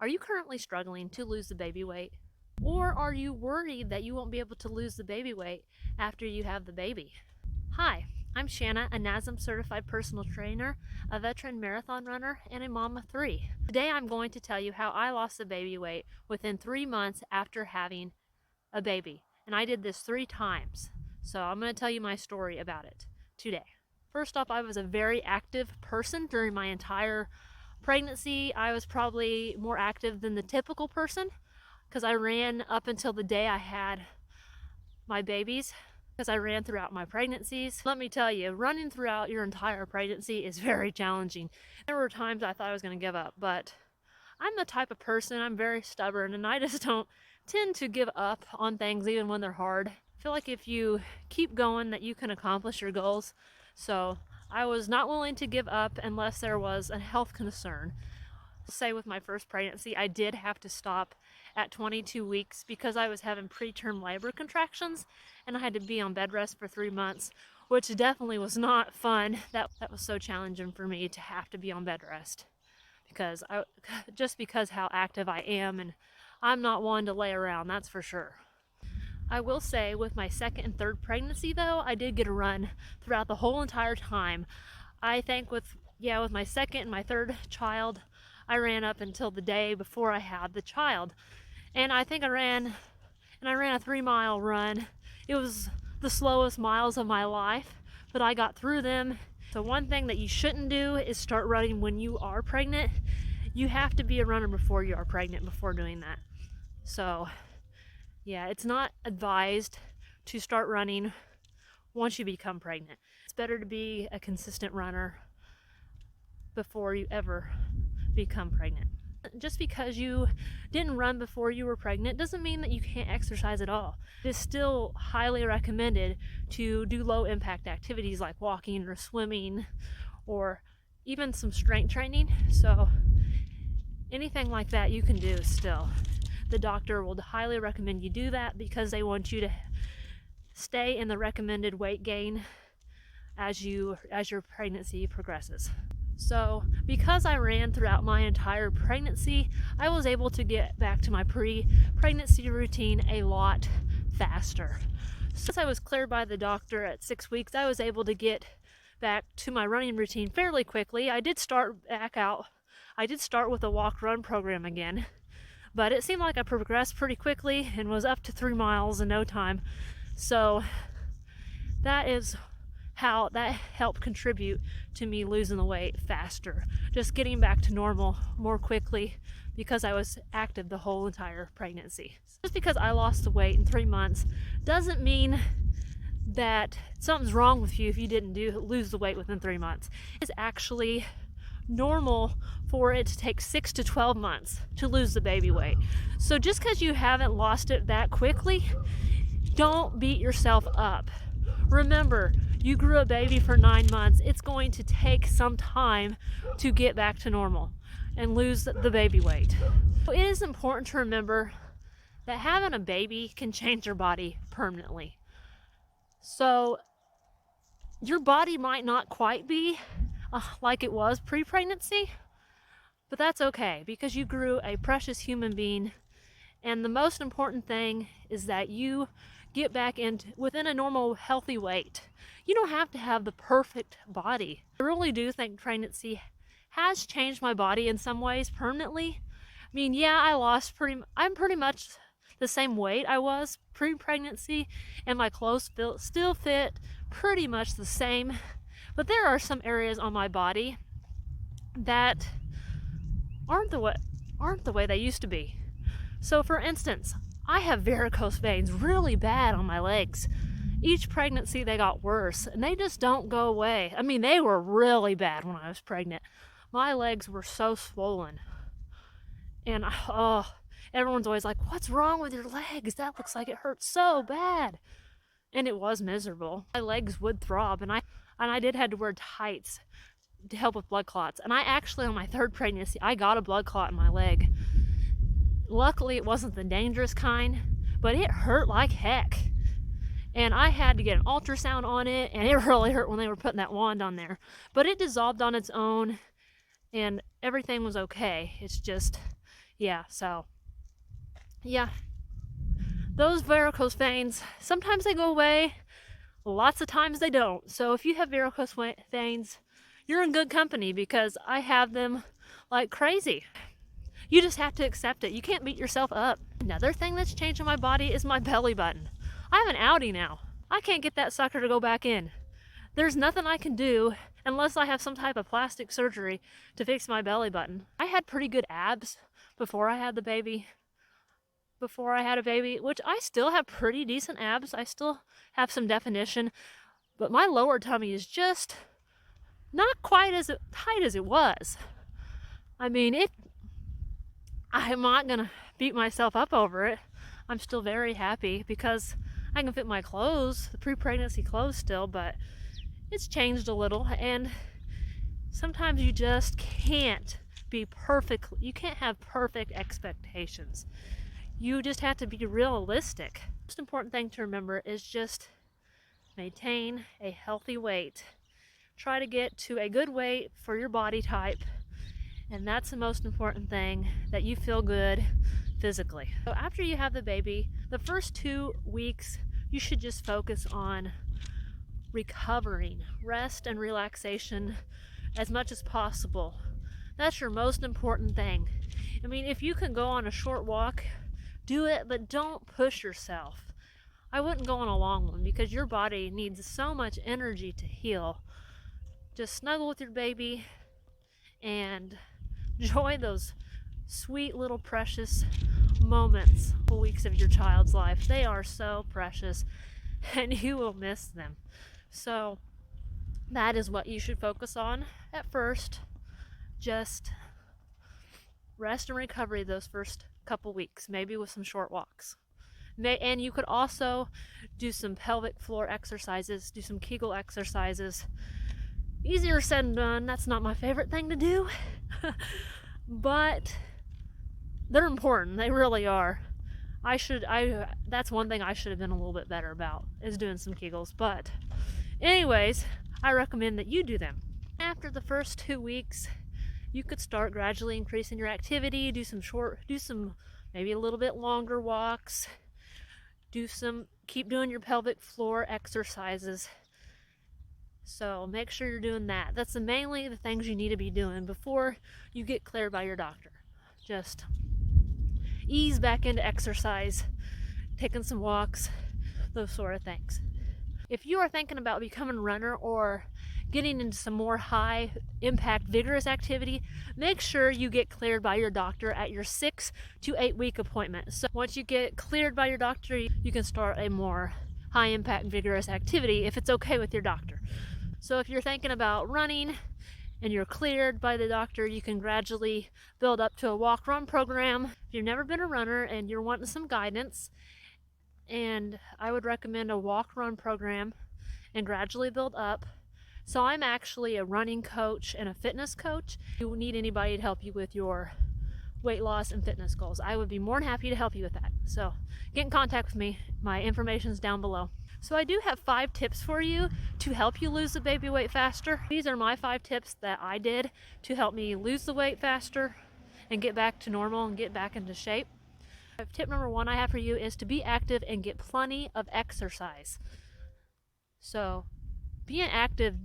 Are you currently struggling to lose the baby weight? Or are you worried that you won't be able to lose the baby weight after you have the baby? Hi, I'm Shanna, a NASM certified personal trainer, a veteran marathon runner, and a mom of 3. Today I'm going to tell you how I lost the baby weight within 3 months after having a baby. And I did this 3 times. So I'm going to tell you my story about it today. First off, I was a very active person during my entire pregnancy. I was probably more active than the typical person because I ran up until the day I had my babies, because I ran throughout my pregnancies. Let me tell you, running throughout your entire pregnancy is very challenging. There were times I thought I was going to give up, but I'm the type of person, I'm very stubborn, and I just don't tend to give up on things even when they're hard. I feel like if you keep going that you can accomplish your goals. So I was not willing to give up unless there was a health concern. Say with my first pregnancy, I did have to stop at 22 weeks because I was having preterm labor contractions and I had to be on bed rest for 3 months, which definitely was not fun. That was so challenging for me to have to be on bed rest because because how active I am, and I'm not one to lay around, that's for sure. I will say with my second and third pregnancy though, I did get a run throughout the whole entire time. I think with my second and my third child, I ran up until the day before I had the child. And I think I ran a 3-mile run. It was the slowest miles of my life, but I got through them. So one thing that you shouldn't do is start running when you are pregnant. You have to be a runner before you are pregnant before doing that. So yeah, it's not advised to start running once you become pregnant. It's better to be a consistent runner before you ever become pregnant. Just because you didn't run before you were pregnant doesn't mean that you can't exercise at all. It is still highly recommended to do low impact activities like walking or swimming or even some strength training. So anything like that you can do still. The doctor will highly recommend you do that because they want you to stay in the recommended weight gain as your pregnancy progresses. So because I ran throughout my entire pregnancy, I was able to get back to my pre-pregnancy routine a lot faster. Since I was cleared by the doctor at 6 weeks, I was able to get back to my running routine fairly quickly. I did start with a walk-run program again, but it seemed like I progressed pretty quickly and was up to 3 miles in no time. So that is how that helped contribute to me losing the weight faster, just getting back to normal more quickly because I was active the whole entire pregnancy. Just because I lost the weight in 3 months doesn't mean that something's wrong with you if you didn't lose the weight within 3 months. It's actually normal for it to take 6 to 12 months to lose the baby weight. So just because you haven't lost it that quickly, don't beat yourself up. Remember, you grew a baby for 9 months. It's going to take some time to get back to normal and lose the baby weight. It is important to remember that having a baby can change your body permanently. So your body might not quite be like it was pre-pregnancy, but that's okay because you grew a precious human being. And the most important thing is that you get back within a normal, healthy weight. You don't have to have the perfect body. I really do think pregnancy has changed my body in some ways permanently. I mean, yeah, I'm pretty much the same weight I was pre-pregnancy, and my clothes still fit pretty much the same. But there are some areas on my body that aren't the way they used to be. So for instance, I have varicose veins really bad on my legs. Each pregnancy they got worse, and they just don't go away. I mean, they were really bad when I was pregnant. My legs were so swollen. And everyone's always like, "What's wrong with your legs? That looks like it hurts so bad." And it was miserable. My legs would throb, and I did have to wear tights to help with blood clots. And I actually, on my third pregnancy, I got a blood clot in my leg. Luckily, it wasn't the dangerous kind, but it hurt like heck. And I had to get an ultrasound on it, and it really hurt when they were putting that wand on there. But it dissolved on its own, and everything was okay. It's just, Yeah, so yeah, those varicose veins, sometimes they go away, lots of times they don't. So if you have varicose veins, you're in good company, because I have them like crazy. You just have to accept it. You can't beat yourself up. Another thing that's changed in my body is my belly button. I have an outie now. I can't get that sucker to go back in. There's nothing I can do unless I have some type of plastic surgery to fix my belly button. I had pretty good abs before I had a baby, which I still have pretty decent abs. I still have some definition, but my lower tummy is just not quite as tight as it was. I mean, I'm not gonna beat myself up over it. I'm still very happy because I can fit my clothes, the pre-pregnancy clothes still, but it's changed a little, and sometimes you just can't be perfect. You can't have perfect expectations. You just have to be realistic. The most important thing to remember is just maintain a healthy weight. Try to get to a good weight for your body type, and that's the most important thing, that you feel good physically. So after you have the baby, the first 2 weeks, you should just focus on recovering, rest and relaxation as much as possible. That's your most important thing. I mean, if you can go on a short walk, do it, but don't push yourself. I wouldn't go on a long one because your body needs so much energy to heal. Just snuggle with your baby and enjoy those sweet little precious moments, weeks of your child's life. They are so precious and you will miss them. So that is what you should focus on at first. Just rest and recovery those first couple weeks, maybe with some short walks. And you could also do some pelvic floor exercises, do some Kegel exercises. Easier said than done. That's not my favorite thing to do, but they're important. They really are. That's one thing I should have been a little bit better about, is doing some Kegels. But anyways, I recommend that you do them. After the first 2 weeks, you could start gradually increasing your activity, do some maybe a little bit longer walks, keep doing your pelvic floor exercises. So make sure you're doing that. That's mainly the things you need to be doing before you get cleared by your doctor. Just ease back into exercise, taking some walks, those sort of things. If you are thinking about becoming a runner or getting into some more high impact vigorous activity, make sure you get cleared by your doctor at your 6 to 8 week appointment. So once you get cleared by your doctor, you can start a more high impact vigorous activity if it's okay with your doctor. So if you're thinking about running and you're cleared by the doctor, you can gradually build up to a walk-run program. If you've never been a runner and you're wanting some guidance, and I would recommend a walk-run program and gradually build up. So I'm actually a running coach and a fitness coach. If you need anybody to help you with your weight loss and fitness goals, I would be more than happy to help you with that. So get in contact with me. My information is down below. So I do have 5 tips for you to help you lose the baby weight faster. These are my 5 tips that I did to help me lose the weight faster and get back to normal and get back into shape. Tip number 1 I have for you is to be active and get plenty of exercise. So being active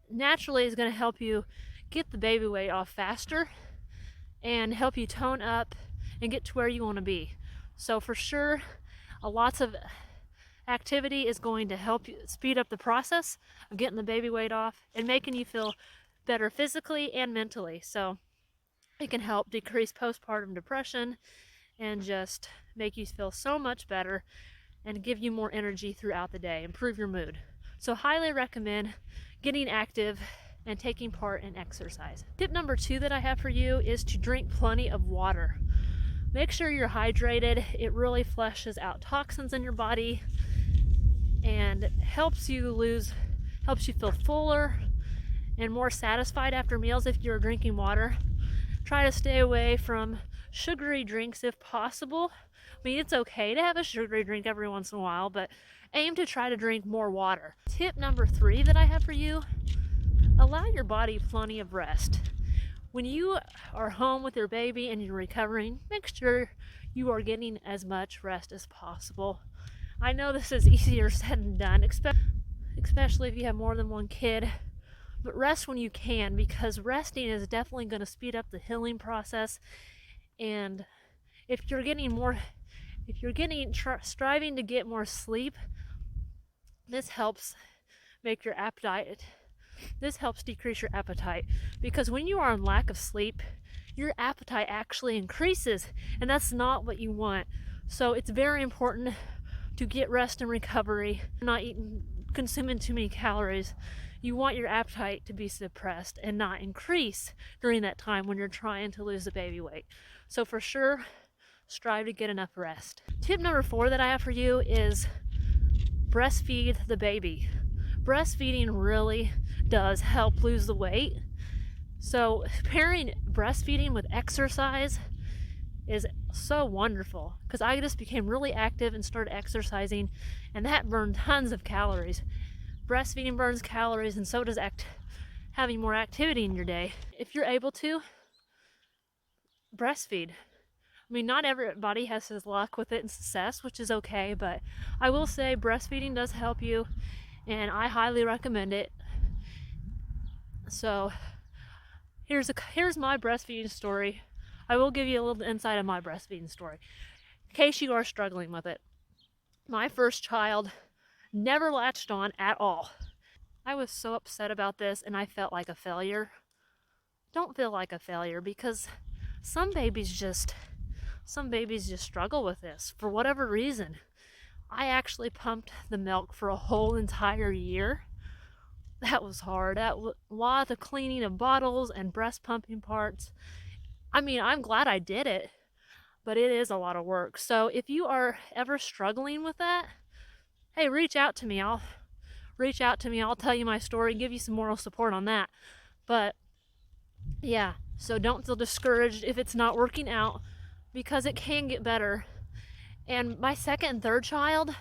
naturally is going to help you get the baby weight off faster and help you tone up and get to where you want to be. So for sure, lots of activity is going to help you speed up the process of getting the baby weight off and making you feel better physically and mentally. So it can help decrease postpartum depression and just make you feel so much better and give you more energy throughout the day, improve your mood. So highly recommend getting active and taking part in exercise. Tip number 2 that I have for you is to drink plenty of water. Make sure you're hydrated. It really flushes out toxins in your body and helps you feel fuller and more satisfied after meals if you're drinking water. Try to stay away from sugary drinks if possible. I mean, it's okay to have a sugary drink every once in a while, but aim to try to drink more water. Tip number 3 that I have for you, allow your body plenty of rest. When you are home with your baby and you're recovering, make sure you are getting as much rest as possible. I know this is easier said than done, especially if you have more than one kid, but rest when you can, because resting is definitely going to speed up the healing process. And if you're striving to get more sleep, this helps decrease your appetite, because when you are in lack of sleep, your appetite actually increases, and that's not what you want. So it's very important to get rest and recovery, not consuming too many calories. You want your appetite to be suppressed and not increase during that time when you're trying to lose the baby weight. So for sure, strive to get enough rest. Tip number 4 that I have for you is breastfeed the baby. Breastfeeding really does help lose the weight. So pairing breastfeeding with exercise is so wonderful, because I just became really active and started exercising, and that burned tons of calories. Breastfeeding burns calories, and so does having more activity in your day. If you're able to, breastfeed. I mean, not everybody has his luck with it and success, which is okay, but I will say breastfeeding does help you, and I highly recommend it. So here's my breastfeeding story. I will give you a little insight of my breastfeeding story, in case you are struggling with it. My first child never latched on at all. I was so upset about this, and I felt like a failure. Don't feel like a failure, because some babies just struggle with this for whatever reason. I actually pumped the milk for a whole entire year. That was hard. A lot of cleaning of bottles and breast pumping parts. I mean, I'm glad I did it, but it is a lot of work. So if you are ever struggling with that, hey, reach out to me. I'll tell you my story, give you some moral support on that. But yeah, so don't feel discouraged if it's not working out, because it can get better. And my second and third child,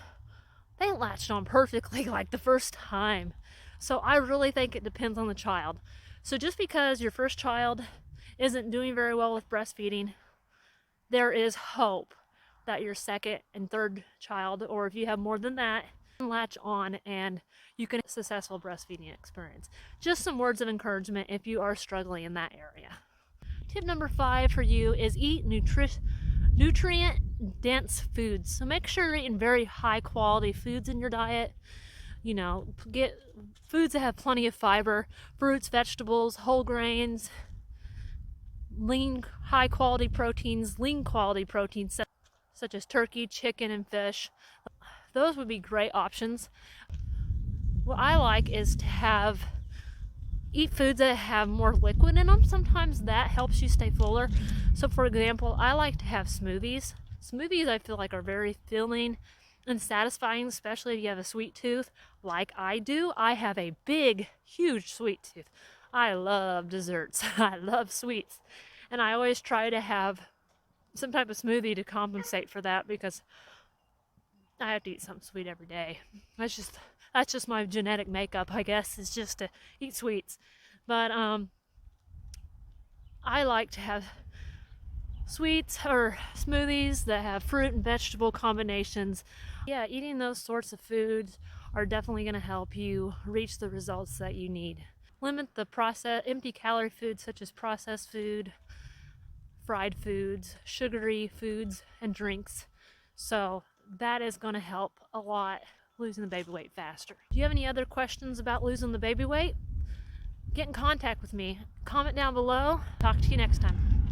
they latched on perfectly like the first time. So I really think it depends on the child. So just because your first child isn't doing very well with breastfeeding, there is hope that your second and third child, or if you have more than that, can latch on and you can have a successful breastfeeding experience. Just some words of encouragement if you are struggling in that area. Tip number 5 for you is eat nutrient dense foods. So make sure you're eating very high quality foods in your diet. Get foods that have plenty of fiber, fruits, vegetables, whole grains, lean quality proteins such as turkey, chicken, and fish. Those would be great options. What I like is to eat foods that have more liquid in them. Sometimes that helps you stay fuller. So for example, I like to have smoothies. Smoothies I feel like are very filling and satisfying, especially if you have a sweet tooth like I do. I have a big, huge sweet tooth. I love desserts. I love sweets. And I always try to have some type of smoothie to compensate for that, because I have to eat something sweet every day. That's just my genetic makeup, I guess, is just to eat sweets. But I like to have sweets or smoothies that have fruit and vegetable combinations. Yeah, eating those sorts of foods are definitely going to help you reach the results that you need. Limit the empty calorie foods such as processed food, fried foods, sugary foods, and drinks. So that is going to help a lot losing the baby weight faster. Do you have any other questions about losing the baby weight? Get in contact with me. Comment down below. Talk to you next time.